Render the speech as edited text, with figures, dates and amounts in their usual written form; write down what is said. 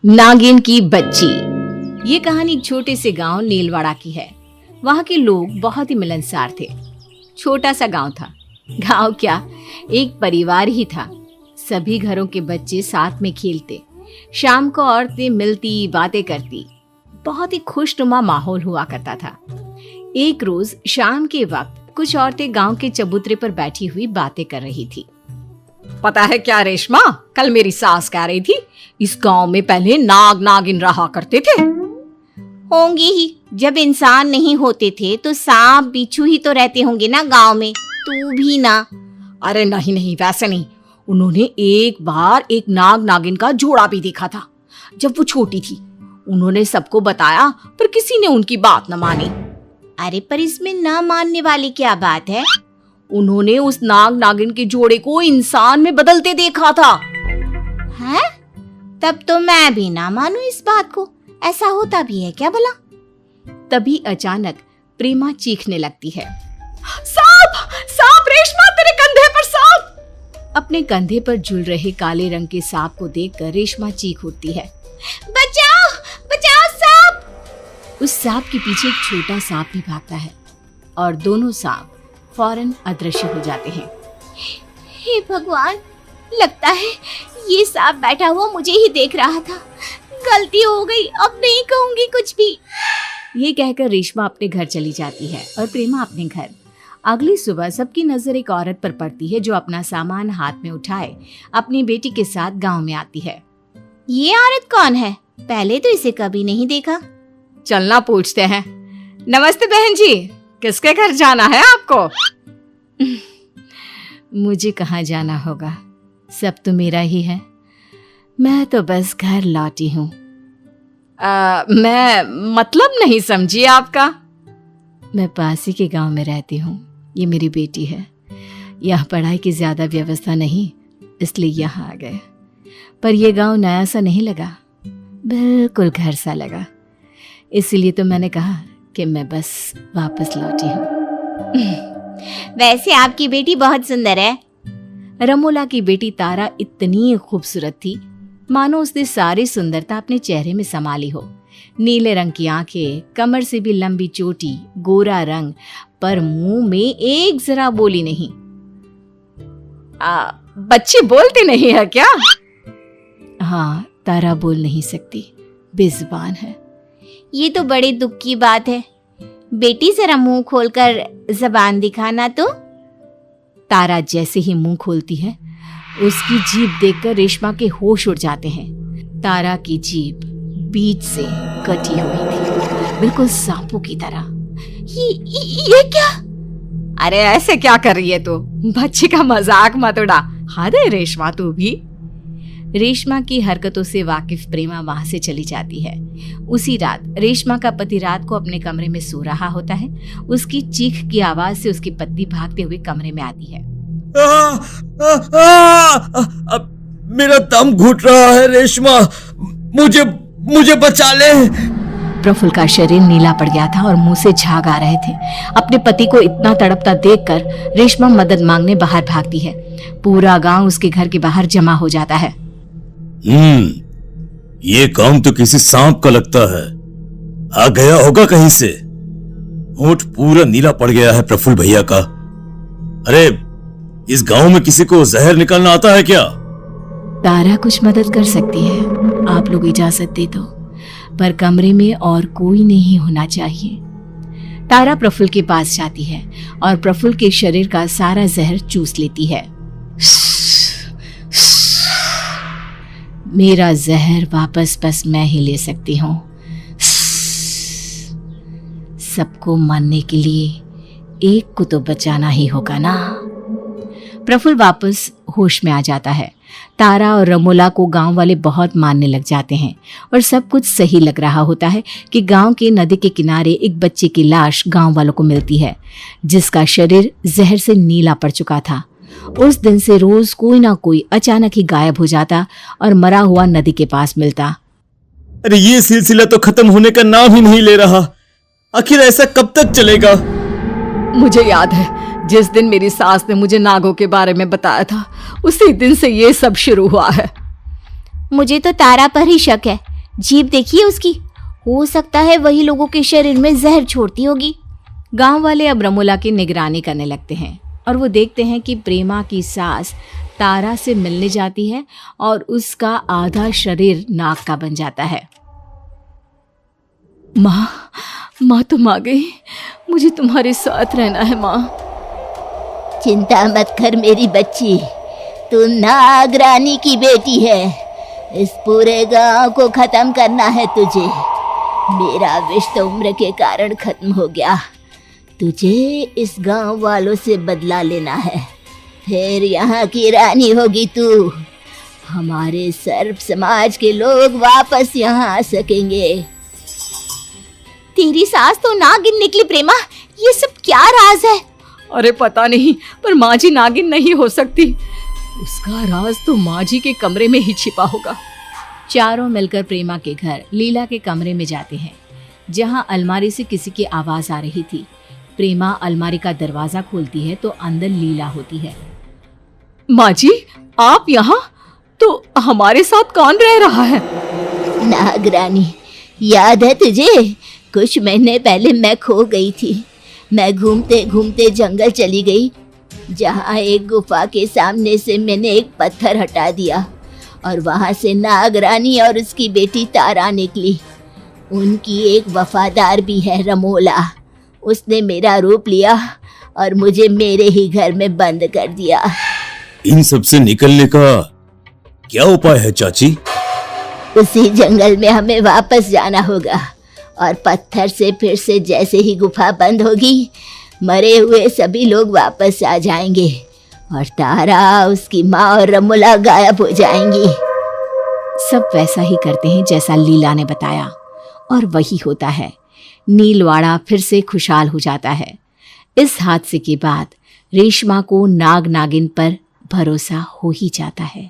नागिन की बच्ची। ये कहानी एक छोटे से गांव नीलवाड़ा की है। वहां के लोग बहुत ही मिलनसार थे। छोटा सा गांव था। गांव क्या, एक परिवार ही था। सभी घरों के बच्चे साथ में खेलते। शाम को औरतें मिलती, बातें करती। बहुत ही खुशनुमा माहौल हुआ करता था। एक रोज शाम के वक्त कुछ औरतें गांव के चबूतरे पर बैठी हुई बातें कर रही थी। पता है क्या रेशमा, कल मेरी सास कह रही थी इस गांव में पहले नाग नागिन रहा करते थे। होंगे ही, जब इंसान नहीं होते थे तो सांप बिच्छू ही तो रहते होंगे ना गांव में। तू भी ना। अरे नहीं नहीं, वैसे नहीं। उन्होंने एक बार एक नाग नागिन का जोड़ा भी देखा था जब वो छोटी थी। उन्होंने सबको बताया पर किसी ने उनकी बात न मानी। अरे पर इसमें ना मानने वाली क्या बात है? उन्होंने उस नाग नागिन के जोड़े को इंसान में बदलते देखा था। हैं? तब तो मैं भी ना मानूं इस बात को। ऐसा होता भी है क्या भला? तभी अचानक प्रेमा चीखने लगती है। सांप! सांप! रेशमा, तेरे कंधे पर सांप! अपने कंधे पर झूल रहे काले रंग के सांप को देखकर रेशमा चीख उठती है। बचाओ! बचाओ सांप! उस सांप के पीछे एक छोटा सांप भी भागता है और दोनों सांप फौरन अदृश्य हो जाते हैं। हे भगवान, लगता है ये सांप बैठा हुआ मुझे ही देख रहा था। गलती हो गई, अब नहीं कहूंगी कुछ भी। ये कहकर रेशमा अपने घर चली जाती है और प्रेमा अपने घर। अगली सुबह सबकी नजर एक औरत पर पड़ती है जो अपना सामान हाथ में उठाए अपनी बेटी के साथ गांव में आती है। ये औरत कौन है? पहले तो इसे कभी नहीं देखा। चलना पूछते हैं। नमस्ते बहन जी, किसके घर जाना है आपको? मुझे कहाँ जाना होगा, सब तो मेरा ही है। मैं तो बस घर लौटी हूँ। मैं मतलब नहीं समझी आपका। मैं पास ही के गांव में रहती हूँ। ये मेरी बेटी है। यहाँ पढ़ाई की ज्यादा व्यवस्था नहीं, इसलिए यहाँ आ गए। पर यह गांव नया सा नहीं लगा, बिल्कुल घर सा लगा। इसीलिए तो मैंने कहा कि मैं बस वापस लौटी हूँ। वैसे आपकी बेटी बहुत सुंदर है। रमोला की बेटी तारा इतनी खूबसूरत थी मानो उसने सारी सुंदरता अपने चेहरे में समा ली हो। नीले रंग की आंखें, कमर से भी लंबी चोटी, गोरा रंग, पर मुंह में एक जरा बोली नहीं। बच्ची बोलती नहीं है क्या? हाँ, तारा बोल नहीं सकती, बेजुबान है। ये तो बड़े दुख की बात है। बेटी जरा मुंह खोलकर जबान दिखाना तो। तारा जैसे ही मुंह खोलती है उसकी जीभ देखकर रेशमा के होश उड़ जाते हैं। तारा की जीभ बीच से कटी हुई थी, बिल्कुल सांपों की तरह। ये क्या? अरे ऐसे क्या कर रही है तू? बच्ची का मजाक मत उड़ा। हद है रेशमा, तू भी। रेशमा की हरकतों से वाकिफ प्रेमा वहां से चली जाती है। उसी रात रेशमा का पति रात को अपने कमरे में सो रहा होता है। उसकी चीख की आवाज से उसकी पत्नी भागते हुए कमरे में आती है। मेरा दम घुट रहा है रेशमा, मुझे बचा ले। प्रफुल्ल का शरीर नीला पड़ गया था और मुंह से झाग आ रहे थे। अपने पति को इतना तड़पता देखकर रेशमा मदद मांगने बाहर भागती है। पूरा गांव उसके घर के बाहर जमा हो जाता है। ये काम तो किसी सांप का लगता है, आ गया होगा कहीं से। होंठ पूरा नीला पड़ गया है प्रफुल्ल भैया का। अरे इस गांव में किसी को जहर निकालना आता है क्या? तारा कुछ मदद कर सकती है, आप लोग इजाजत दे दो, पर कमरे में और कोई नहीं होना चाहिए। तारा प्रफुल्ल के पास जाती है और प्रफुल्ल के शरीर का सारा जहर चूस लेती है। मेरा जहर वापस बस मैं ही ले सकती हूँ। सबको मारने के लिए एक को तो बचाना ही होगा ना। प्रफुल्ल वापस होश में आ जाता है। तारा और रमोला को गांव वाले बहुत मानने लग जाते हैं और सब कुछ सही लग रहा होता है कि गांव के नदी के किनारे एक बच्चे की लाश गांव वालों को मिलती है जिसका शरीर जहर से नीला पड़ चुका था। उस दिन से रोज कोई ना कोई अचानक ही गायब हो जाता और मरा हुआ नदी के पास मिलता। अरे ये सिलसिला तो खत्म होने का नाम ही नहीं ले रहा। आखिर ऐसा कब तक चलेगा? मुझे याद है जिस दिन मेरी सास ने मुझे नागों के बारे में बताया था, उसी दिन से ये सब शुरू हुआ है। मुझे तो तारा पर ही शक है। जीभ देखिए उसकी, हो सकता है वही लोगों के शरीर में जहर छोड़ती होगी। गांव वाले अब रमोला की निगरानी करने लगते हैं और वो देखते हैं कि प्रेमा की सास तारा से मिलने जाती है और उसका आधा शरीर नाग का बन जाता है। माँ तुम आ गई, मुझे तुम्हारे साथ रहना है माँ। चिंता मत कर मेरी बच्ची, तू नाग रानी की बेटी है। इस पूरे गांव को खत्म करना है तुझे। मेरा विष तो उम्र के कारण खत्म हो गया, तुझे इस गांव वालों से बदला लेना है, फिर यहाँ की रानी होगी तू। हमारे सर्प समाज के लोग वापस यहाँ आ सकेंगे। तेरी सास तो नागिन निकली प्रेमा, ये सब क्या राज है? अरे पता नहीं, पर माँ जी नागिन नहीं हो सकती। उसका राज तो माँ जी के कमरे में ही छिपा होगा। चारों मिलकर प्रेमा के घर लीला के कमरे में जाते हैं, जहाँ अलमारी से किसी की आवाज आ रही थी। प्रेमा अलमारी का दरवाजा खोलती है तो अंदर लीला होती है। माँ जी, आप यहाँ? तो हमारे साथ कौन रह रहा है? नागरानी, याद है तुझे? कुछ महीने पहले मैं खो गई थी। मैं घूमते घूमते जंगल चली गई, जहाँ एक गुफा के सामने से मैंने एक पत्थर हटा दिया और वहाँ से नागरानी और उसकी बेटी तारा निकली। उनकी एक वफादार भी है रमोला। उसने मेरा रूप लिया और मुझे मेरे ही घर में बंद कर दिया। इन सब से निकलने का क्या उपाय है चाची? उसी जंगल में हमें वापस जाना होगा और पत्थर से फिर से जैसे ही गुफा बंद होगी, मरे हुए सभी लोग वापस आ जाएंगे और तारा, उसकी माँ और रमोला गायब हो जाएंगी। सब वैसा ही करते हैं जैसा लीला ने बताया और वही होता है। नीलवाड़ा फिर से खुशहाल हो जाता है। इस हादसे के बाद रेशमा को नाग नागिन पर भरोसा हो ही जाता है।